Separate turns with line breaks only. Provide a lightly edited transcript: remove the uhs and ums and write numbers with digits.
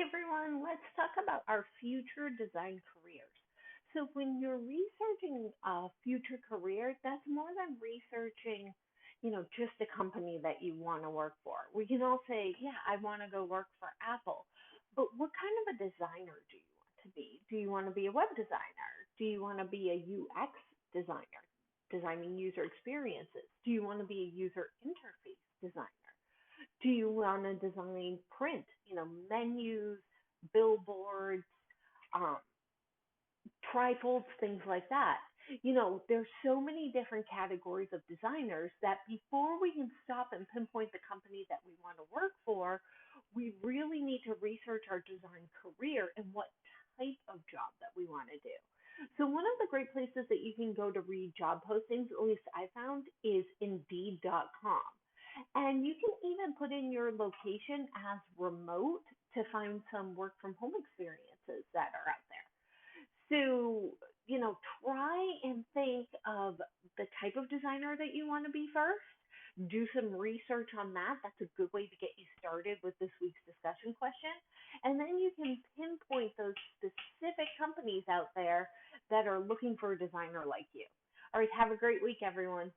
Hey everyone, let's talk about our future design careers. So when you're researching a future career, that's more than researching, just a company that you want to work for. We can all say, yeah, I want to go work for Apple. But what kind of a designer do you want to be? Do you want to be a web designer? Do you want to be a UX designer, designing user experiences? Do you want to be a user interface designer? Do you want to design print, menus, billboards, um, trifolds, things like that? There's so many different categories of designers that before we can stop and pinpoint the company that we want to work for, we really need to research our design career and what type of job that we want to do. So one of the great places that you can go to read job postings, at least I found, is Indeed.com. And you can even put in your location as remote to find some work from home experiences that are out there. So, try and think of the type of designer that you want to be first. Do some research on that. That's a good way to get you started with this week's discussion question. And then you can pinpoint those specific companies out there that are looking for a designer like you. All right, have a great week, everyone.